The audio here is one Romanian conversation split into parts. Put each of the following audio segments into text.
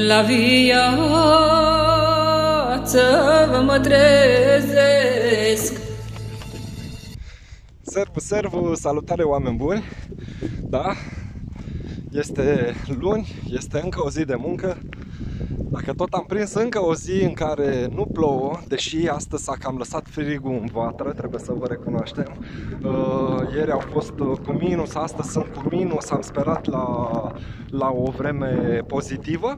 La viață mă trezesc. Servu, salutare oameni buni. Da, este luni, este încă o zi de muncă. Dacă tot am prins încă o zi în care nu plouă, deși astăzi s-a cam lăsat frigul în vatră, trebuie să vă recunoaștem. Ieri au fost cu minus, astăzi sunt cu minus, am sperat la o vreme pozitivă.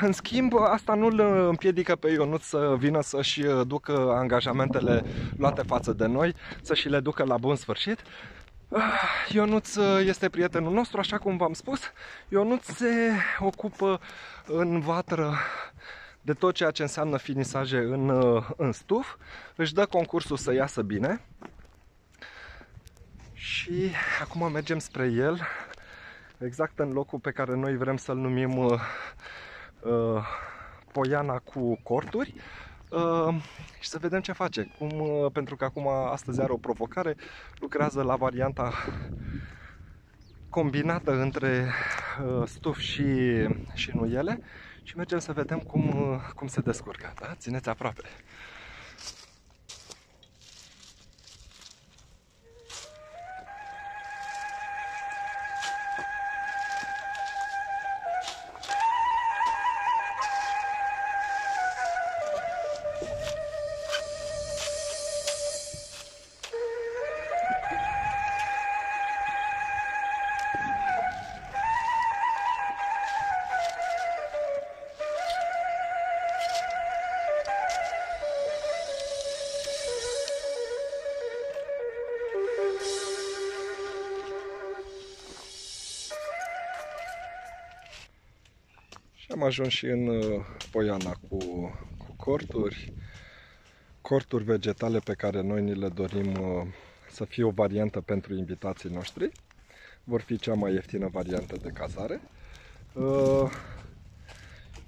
În schimb, asta nu îl împiedică pe Ionuț să vină să-și ducă angajamentele luate față de noi, să-și le ducă la bun sfârșit. Ionuț este prietenul nostru, așa cum v-am spus. Ionuț se ocupă în vatră de tot ceea ce înseamnă finisaje în stuf. Își dă concursul să iasă bine. Și acum mergem spre el, exact în locul pe care noi vrem să-l numim Poiana cu corturi. Și să vedem ce face. Pentru că acum, astăzi are o provocare, lucrează la varianta combinată între stuf și nuiele și mergem să vedem cum se descurcă. Da? Țineți aproape! Și am ajuns și în Poiana cu corturi vegetale pe care noi ni le dorim să fie o variantă pentru invitații noștri. Vor fi cea mai ieftină variantă de cazare.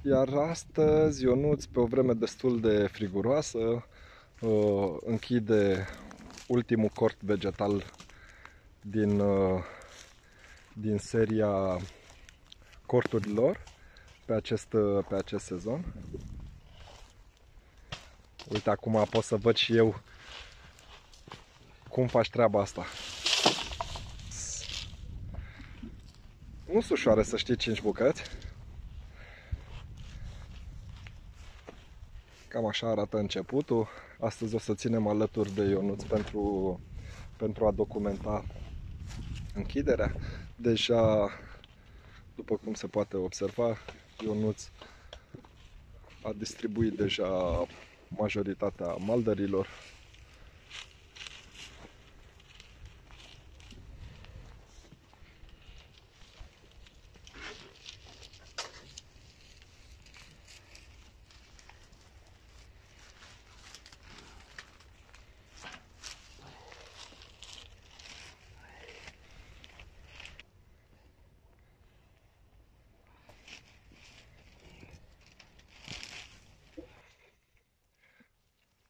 Iar astăzi Ionuț, pe o vreme destul de friguroasă, închide ultimul cort vegetal din seria corturilor pe acest sezon. Uite, acum pot să văd și eu cum faci treaba asta. Nu sunt ușoare, să știi, 5 bucăți. Cam așa arată începutul. Astăzi o să ținem alături de Ionuț pentru a documenta închiderea. Deja, după cum se poate observa, Ionuț a distribuit deja majoritatea maldărilor.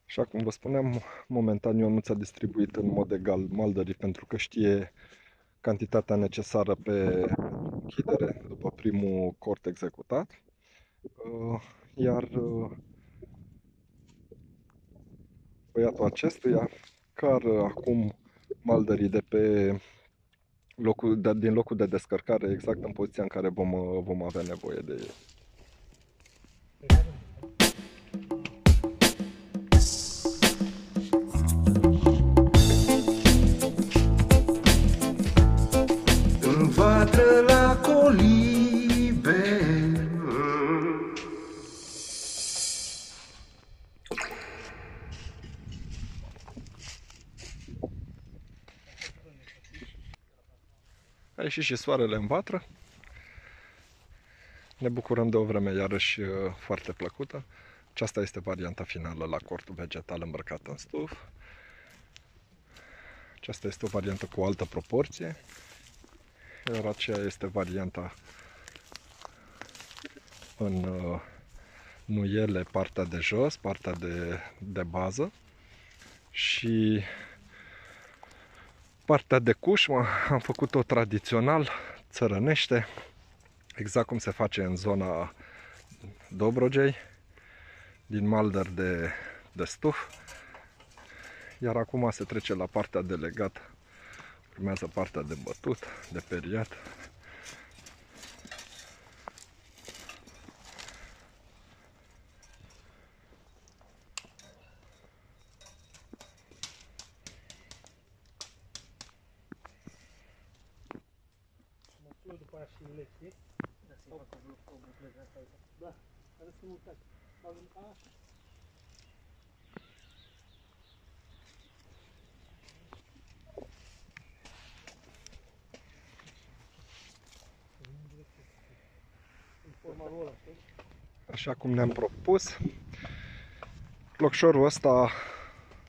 Așa cum vă spuneam, momentan Ionuț a distribuit în mod egal maldării pentru că știe cantitatea necesară pe închidere după primul cort executat. Iar băiatul acestuia cară acum maldării din locul de descărcare, exact în poziția în care vom avea nevoie de ei. Vatră la colibe. A ieșit și soarele în vatră. Ne bucurăm de o vreme iarăși foarte plăcută. Aceasta este varianta finală la cortul vegetal îmbrăcat în stuf. Aceasta este o variantă cu o altă proporție. Iar aceea este varianta în nuiele, partea de jos, partea de bază, și partea de cușmă am făcut-o tradițional, țărănește. exact cum se face în zona Dobrogei, din maldăr de stuf. Iar acum se trece la partea de legat, urmează partea de bătut, de periat. După aia și lecții. Da, care să mâncați. Așa. Așa cum ne-am propus, locșorul ăsta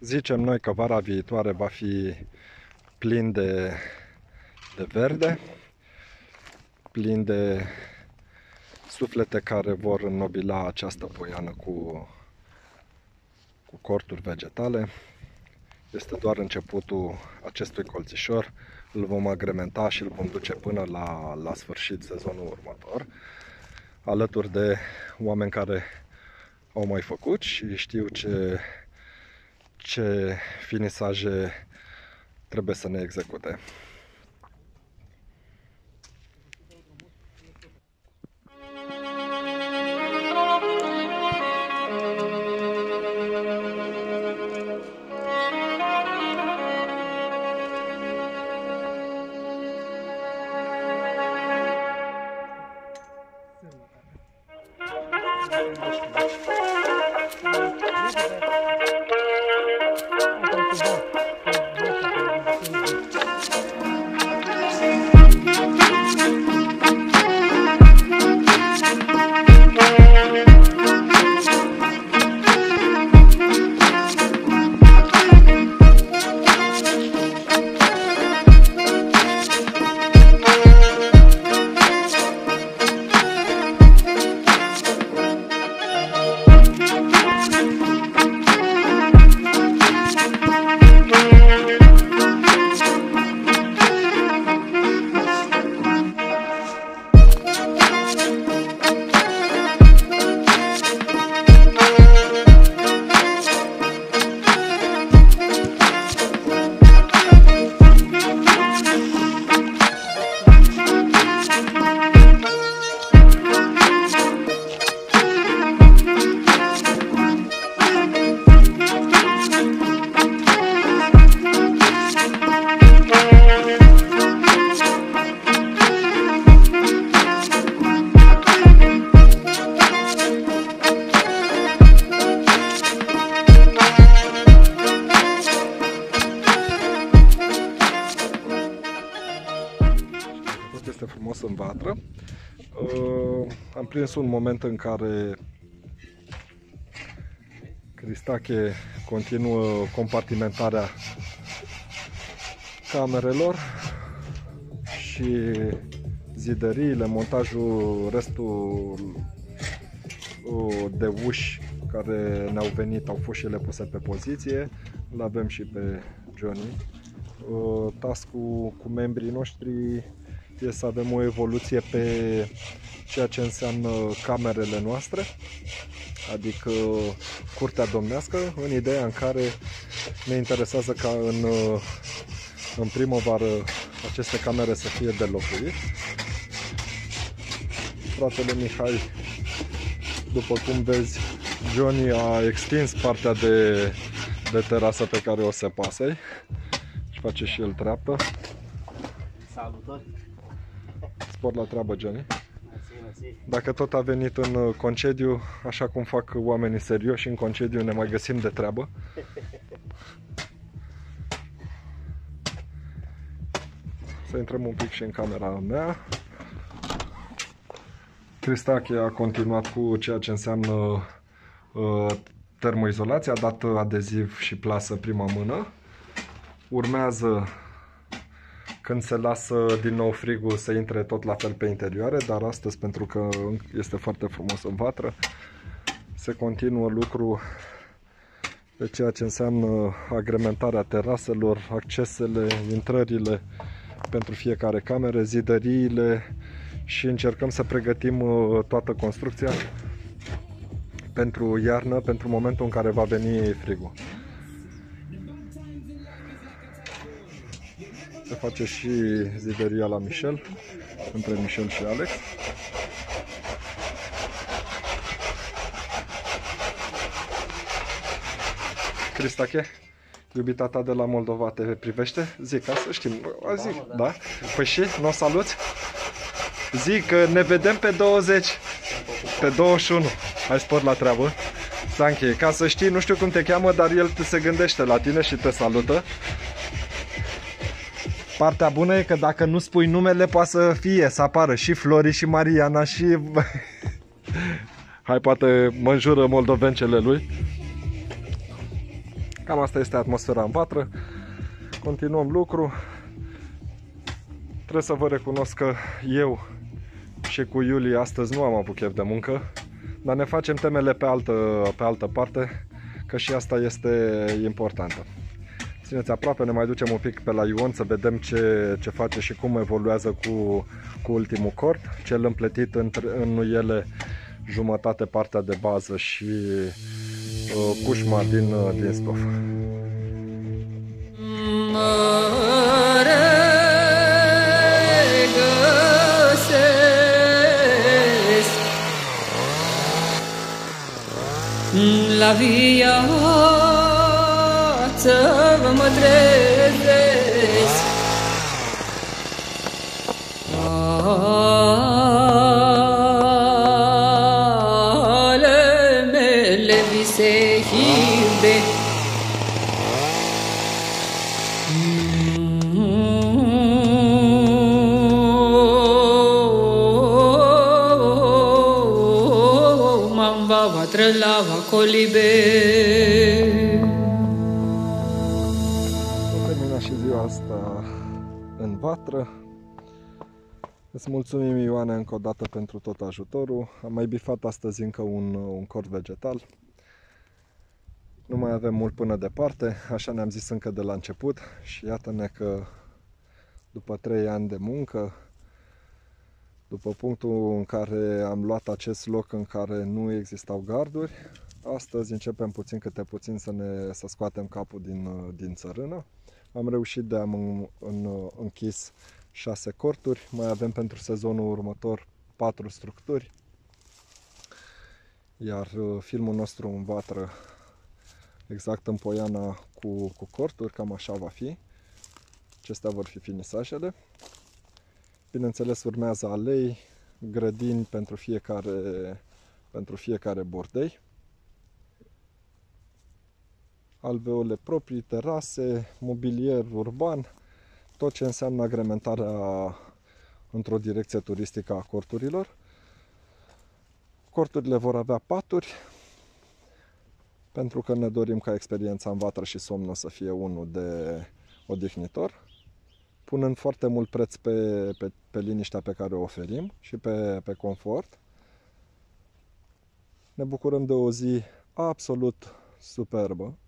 zicem noi că vara viitoare va fi plin de verde, plin de suflete care vor înnobila această poiană cu corturi vegetale. Este doar începutul acestui colțișor, îl vom agrementa și îl vom duce până la sfârșit sezonul următor, alături de oameni care au mai făcut și știu ce finisaje trebuie să ne execute. Este frumos în vatră. Am prins un moment în care Cristache continuă compartimentarea camerelor și zidăriile, montajul, restul de uși care ne-au venit au fost și ele puse pe poziție. Îl avem și pe Johnny. Task-ul cu membrii noștri e să avem o evoluție pe ceea ce înseamnă camerele noastre, adică curtea domnească, în ideea în care ne interesează ca în primăvară aceste camere să fie de locuit. Fratele Mihai, după cum vezi, Johnny a extins partea de terasă pe care o săpase și face și el treaptă. Salutări! Spor la treabă, Johnny. Dacă tot a venit în concediu, așa cum fac oamenii serioși, în concediu ne mai găsim de treabă. Să intrăm un pic și în camera mea. Cristache a continuat cu ceea ce înseamnă termoizolație, a dat adeziv și plasă prima mână. Urmează, când se lasă din nou frigul, să intre tot la fel pe interioare, dar astăzi, pentru că este foarte frumos în vatră, se continuă lucru pe ceea ce înseamnă agrementarea teraselor, accesele, intrările pentru fiecare cameră, zidăriile și încercăm să pregătim toată construcția pentru iarnă, pentru momentul în care va veni frigul. Se face și zideria la Michel, între Michel și Alex. Cristache, iubita ta de la Moldova te privește? Zic, ca să știm. Zic, da? Păi și, n-o saluți? Zic că ne vedem pe 20, pe 21. Hai spor la treabă. Sanche, ca să știi, nu știu cum te cheamă, dar el se gândește la tine și te salută. Partea bună e că dacă nu spui numele, poate să fie, să apară și Flori și Mariana și... Hai, poate mă înjură moldovencele lui. Cam asta este atmosfera în vatră. Continuăm lucru. Trebuie să vă recunosc că eu și cu Iulie astăzi nu am avut chef de muncă, dar ne facem temele pe altă parte, că și asta este importantă. Țineți aproape, ne mai ducem un pic pe la Ion să vedem ce face și cum evoluează cu ultimul cort, cel împletit în nuiele, jumătate partea de bază și cușma din stofă. La viață mă trezesc, ale mele vise iube. Vatră la colibe. Am terminat și ziua asta în vatră. Îți mulțumim, Ioane, încă o dată pentru tot ajutorul. Am mai bifat astăzi încă un cort vegetal. Nu mai avem mult până departe, așa ne-am zis încă de la început. Și iată-ne că după 3 ani de muncă, după punctul în care am luat acest loc în care nu existau garduri, astăzi începem puțin câte puțin să scoatem capul din țărână. Am reușit de am închis 6 corturi, mai avem pentru sezonul următor 4 structuri, iar filmul nostru în vatră, exact în Poiana cu corturi, cam așa va fi. Acestea vor fi finisajele. Bineînțeles, urmează alei, grădini pentru fiecare bordei, alveole proprii, terase, mobilier urban, tot ce înseamnă agrementarea într-o direcție turistică a corturilor. Corturile vor avea paturi, pentru că ne dorim ca experiența în vatră și somnul să fie unul de odihnitor, punând foarte mult preț pe liniștea pe care o oferim și pe confort. Ne bucurăm de o zi absolut superbă,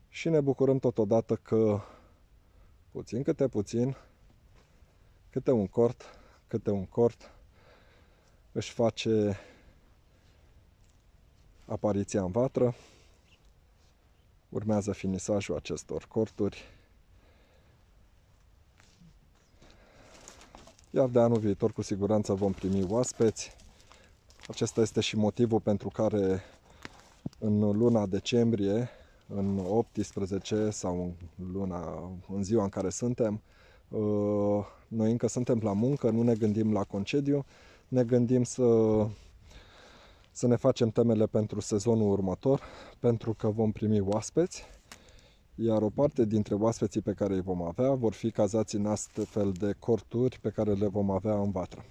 și ne bucurăm totodată că puțin câte puțin, câte un cort își face apariția în vatră. Urmează finisajul acestor corturi. Iar de anul viitor cu siguranță vom primi oaspeți. Acesta este și motivul pentru care în luna decembrie, în 18 sau în ziua în care suntem, noi încă suntem la muncă, nu ne gândim la concediu, ne gândim să ne facem temele pentru sezonul următor, pentru că vom primi oaspeți. Iar o parte dintre oaspeții pe care îi vom avea vor fi cazați în astfel de corturi pe care le vom avea în vatră.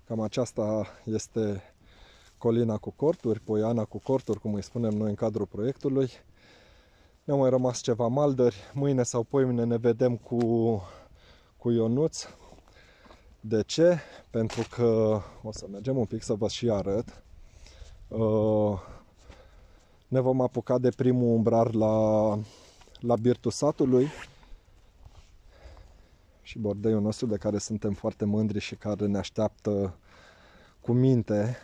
Cam aceasta este colina cu corturi, Poiana cu corturi, cum îi spunem noi în cadrul proiectului. Ne-au mai rămas ceva maldări. Mâine sau poimâine ne vedem cu Ionuț. De ce? Pentru că o să mergem un pic să vă și arăt. Ne vom apuca de primul umbrar la birtul satului și bordeiul nostru de care suntem foarte mândri și care ne așteaptă cu minte.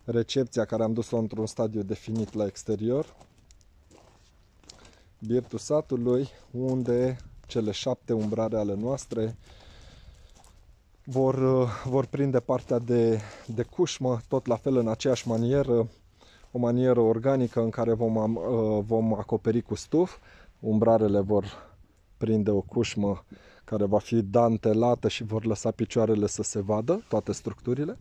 Recepția care am dus-o într-un stadiu definit la exterior. Birtul satului, unde cele 7 umbrare ale noastre vor prinde partea de cușmă, tot la fel în aceeași manieră, o manieră organică în care vom acoperi cu stuf. Umbrarele vor prinde o cușmă care va fi dantelată și vor lăsa picioarele să se vadă, toate structurile.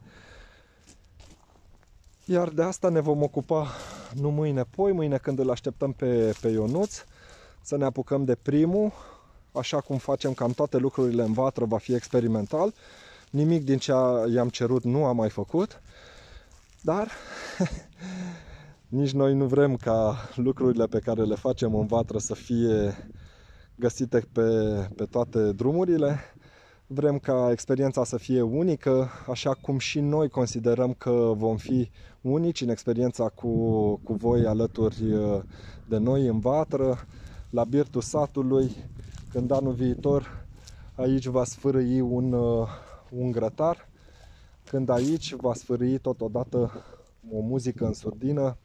Iar de asta ne vom ocupa nu mâine, mâine când îl așteptăm pe Ionuț, să ne apucăm de primul, așa cum facem cam toate lucrurile în vatră, va fi experimental. Nimic din ce i-am cerut nu am mai făcut, dar nici noi nu vrem ca lucrurile pe care le facem în vatră să fie găsite pe toate drumurile. Vrem ca experiența să fie unică, așa cum și noi considerăm că vom fi unici în experiența cu voi alături de noi în vatră, la Birtul satului, când anul viitor aici va sfârâi un grătar, când aici va sfârâi totodată o muzică în surdină,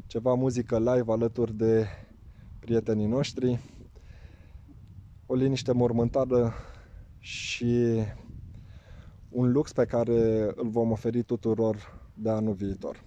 ceva muzică live alături de prietenii noștri, o liniște mormântală și un lux pe care îl vom oferi tuturor de anul viitor.